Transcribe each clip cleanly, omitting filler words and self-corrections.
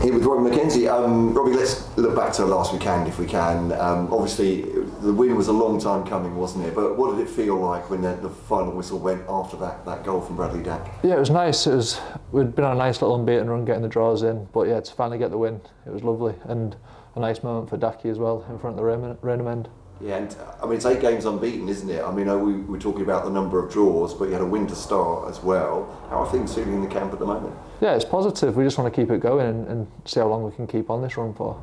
Here with Robbie McKenzie. Robbie, let's look back to last weekend if we can. Obviously, the win was a long time coming, wasn't it? But what did it feel like when the final whistle went after that goal from Bradley Dack? Yeah, it was nice. We'd been on a nice little unbeaten run getting the draws in, but yeah, to finally get the win, it was lovely, and a nice moment for Dacky as well in front of the Raynham end. Yeah, and I mean, it's 8 games unbeaten, isn't it? I mean, we were talking about the number of draws, but you had a win to start as well. How are things feeling in the camp at the moment? Yeah, it's positive. We just want to keep it going and see how long we can keep on this run for.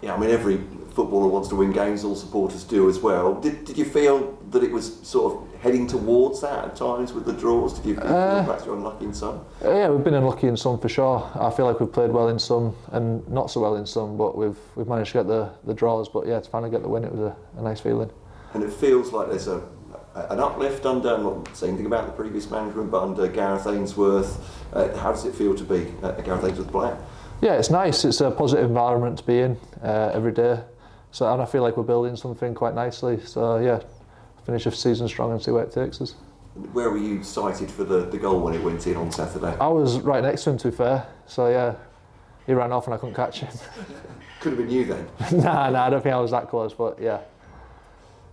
Yeah, I mean, every footballer wants to win games, all supporters do as well. Did you feel that it was sort of heading towards that at times with the draws? Did you feel perhaps you're unlucky in some? Yeah, we've been unlucky in some for sure. I feel like we've played well in some and not so well in some, but we've managed to get the draws. But yeah, to finally get the win, it was a nice feeling. And it feels like there's an uplift under, I'm not saying anything about the previous management, but under Gareth Ainsworth. How does it feel to be Gareth Ainsworth player? Yeah, it's nice. It's a positive environment to be in every day. So, and I feel like we're building something quite nicely. So yeah, finish the season strong and see where it takes us. Where were you sighted for the goal when it went in on Saturday? I was right next to him, to be fair. So yeah, he ran off and I couldn't catch him. Could have been you then. Nah, I don't think I was that close, but yeah.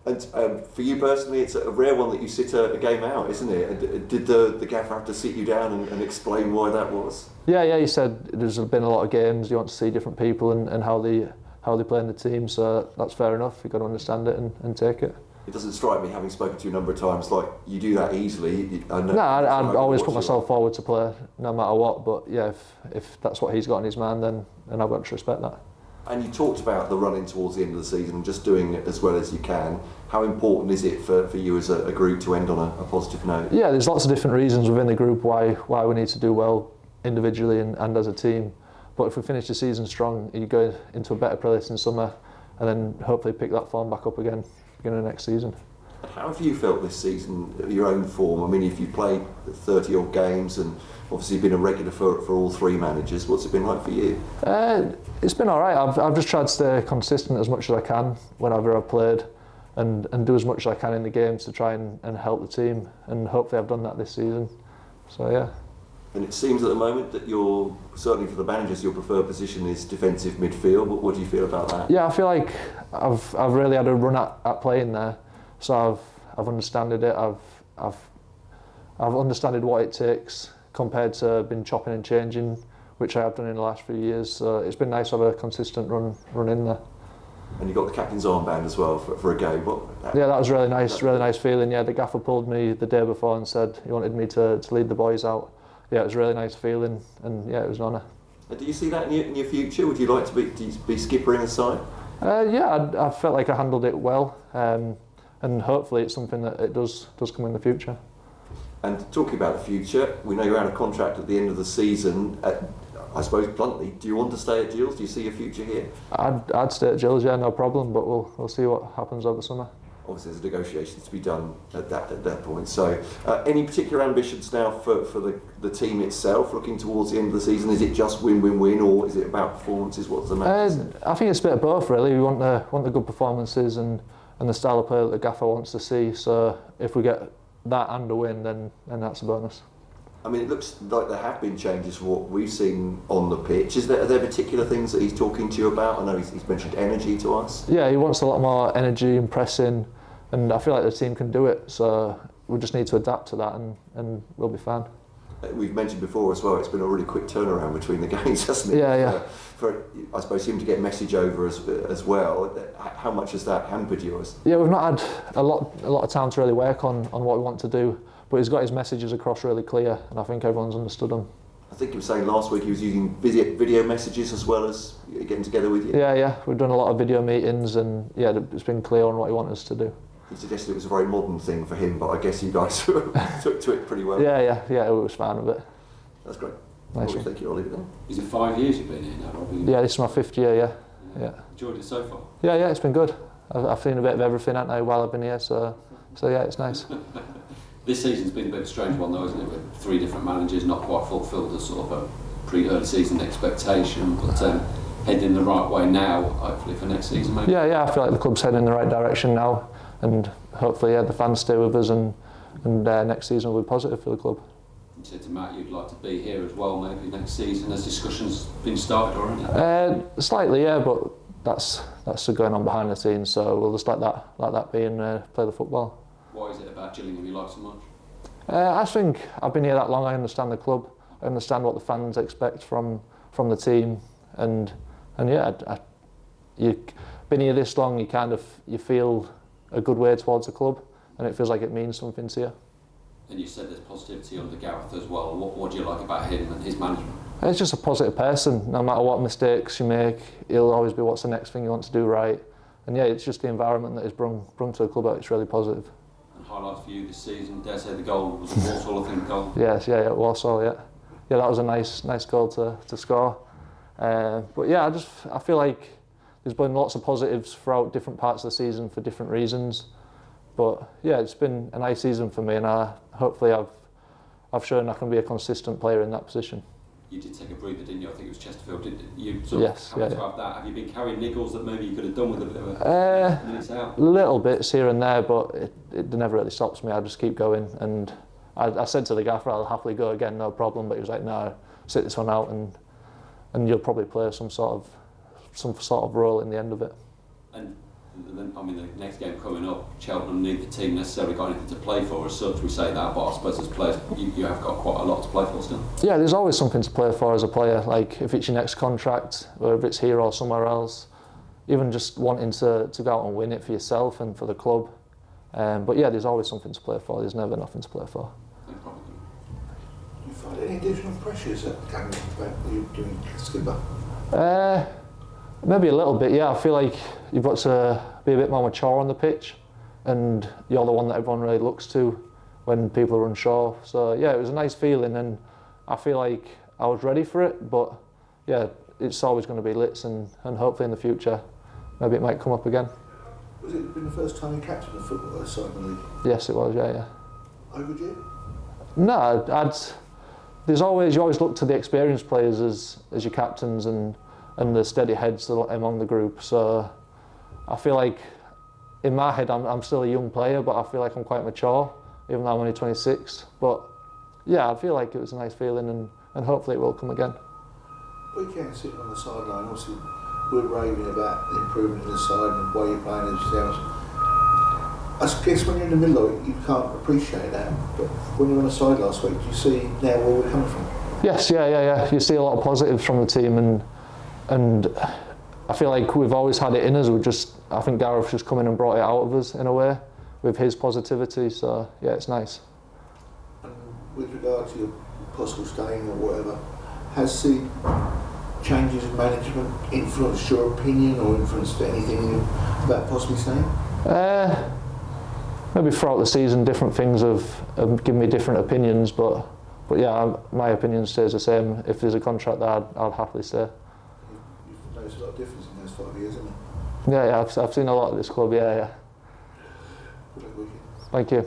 And for you personally, it's a rare one that you sit a game out, isn't it? Did the gaffer have to sit you down and explain why that was? Yeah, he said there's been a lot of games, you want to see different people and how they play in the team, so that's fair enough. You've got to understand it and take it. It doesn't strike me, having spoken to you a number of times, like you do that easily. No, I'd always put myself forward to play no matter what, but yeah, if that's what he's got in his mind, then I've got to respect that. And you talked about the run-in towards the end of the season and just doing it as well as you can. How important is it for you as a group to end on a positive note? Yeah, there's lots of different reasons within the group why we need to do well individually and as a team. But if we finish the season strong, you go into a better place in summer and then hopefully pick that form back up again beginning of next season. How have you felt this season, your own form? I mean, if you've played 30 odd games and obviously been a regular for all 3 managers, what's it been like for you? It's been alright. I've just tried to stay consistent as much as I can whenever I've played and do as much as I can in the games to try and help the team, and hopefully I've done that this season. So yeah. And it seems at the moment that certainly for the managers, your preferred position is defensive midfield. But what do you feel about that? Yeah, I feel like I've really had a run at playing there. So I've understood it. I've understood what it takes compared to been chopping and changing, which I have done in the last few years. So it's been nice to have a consistent run in there. And you got the captain's armband as well for a game. Yeah, that was really nice feeling. Yeah, the gaffer pulled me the day before and said he wanted me to lead the boys out. Yeah, it was a really nice feeling, and yeah, it was an honour. Do you see that in your future? Would you like to be skippering a side? Yeah, I felt like I handled it well, and hopefully it's something that it does come in the future. And talking about the future, we know you're out of contract at the end of the season. I suppose bluntly, do you want to stay at Gills? Do you see a future here? I'd stay at Gills, yeah, no problem. But we'll see what happens over summer. Obviously, there's negotiations to be done at that point. So, any particular ambitions now for the team itself, looking towards the end of the season? Is it just win, or is it about performances? What's the matter? I think it's a bit of both, really. We want the good performances and the style of play that the gaffer wants to see. So, if we get that and a win, then that's a bonus. I mean, it looks like there have been changes for what we've seen on the pitch. Are there particular things that he's talking to you about? I know he's mentioned energy to us. Yeah, he wants a lot more energy and pressing, and I feel like the team can do it. So we just need to adapt to that, and we'll be fine. We've mentioned before as well, it's been a really quick turnaround between the games, hasn't it? Yeah. For I suppose him to get message over as well. How much has that hampered yours? Yeah, we've not had a lot of time to really work on what we want to do. But he's got his messages across really clear, and I think everyone's understood them. I think he was saying last week he was using video messages as well as getting together with you. Yeah, we've done a lot of video meetings, and yeah, it's been clear on what he wanted us to do. He suggested it was a very modern thing for him, but I guess you guys took to it pretty well. Yeah, it was fine with it. That's great. Nice. Well, thank you, I'll leave it there. Is it 5 years you've been here now, Robbie? Yeah, this is my 5th year, yeah. Enjoyed it so far? Yeah, it's been good. I've seen a bit of everything, haven't I, while I've been here, so yeah, it's nice. This season's been a bit of a strange one though, isn't it? With 3 different managers, not quite fulfilled the sort of a pre-early season expectation, but heading in the right way now, hopefully for next season maybe? Yeah, I feel like the club's heading in the right direction now, and hopefully the fans stay with us, and next season will be positive for the club. You said to Matt you'd like to be here as well maybe next season. Has discussions been started already? Slightly, yeah, but that's going on behind the scenes, so we'll just let that be and play the football. Why is it about Gillingham you like so much? I think I've been here that long, I understand the club, I understand what the fans expect from the team, and yeah, you've been here this long, you feel a good way towards the club, and it feels like it means something to you. And you said there's positivity under Gareth as well. What do you like about him and his management? He's just a positive person. No matter what mistakes you make, he'll always be what's the next thing you want to do right. And yeah, it's just the environment that he's brung to the club. It's really positive. And highlights for you this season, dare say the goal was a Walsall, I think, goal. Yes, yeah, Walsall, yeah. Yeah, that was a nice goal to score. But yeah, I feel like there's been lots of positives throughout different parts of the season for different reasons. But yeah, it's been a nice season for me, and hopefully I've shown I can be a consistent player in that position. You did take a breather, didn't you? I think it was Chesterfield. Did you yes, have to have that? Have you been carrying niggles that maybe you could have done with a bit of minutes out? Little bits here and there, but it never really stops me. I just keep going, and I said to the gaffer, I'll happily go again, no problem. But he was like, no, sit this one out, and you'll probably play some sort of role in the end of it. And then, I mean, the next game coming up, Cheltenham need the team necessarily got anything to play for as such. We say that, but I suppose as players, you have got quite a lot to play for still. Yeah, there's always something to play for as a player. Like if it's your next contract, whether it's here or somewhere else, even just wanting to go out and win it for yourself and for the club. But yeah, there's always something to play for. There's never nothing to play for. No problem. Do you find any additional pressures at coming back you doing skipper? Maybe a little bit, yeah. I feel like you've got to be a bit more mature on the pitch, and you're the one that everyone really looks to when people are unsure. So yeah, it was a nice feeling, and I feel like I was ready for it. But yeah, it's always going to be Litz, and hopefully in the future, maybe it might come up again. Was it been the first time you captained a football side in the league? Yes, it was. Yeah. Over you? No, you always look to the experienced players as your captains and the steady heads among the group. So I feel like in my head I'm still a young player, but I feel like I'm quite mature, even though I'm only 26. But yeah, I feel like it was a nice feeling, and hopefully it will come again. We can't sit on the sideline. Obviously, we're raving about the improvement in the side and the way you're playing yourselves. I guess when you're in the middle of it, you can't appreciate that. But when you were on the side last week, do you see now where we're coming from? Yes, yeah. You see a lot of positives from the team, and I feel like we've always had it in us. I think Gareth's just come in and brought it out of us in a way with his positivity. So yeah, it's nice. And with regard to your possible staying or whatever, has the changes in management influenced your opinion or influenced anything about possibly staying? Maybe throughout the season, different things have given me different opinions, but yeah, my opinion stays the same. If there's a contract there, I'd happily stay. You've noticed a lot of difference in those 5 years, haven't you? Yeah, I've seen a lot at this club, yeah. Good luck with you. Thank you.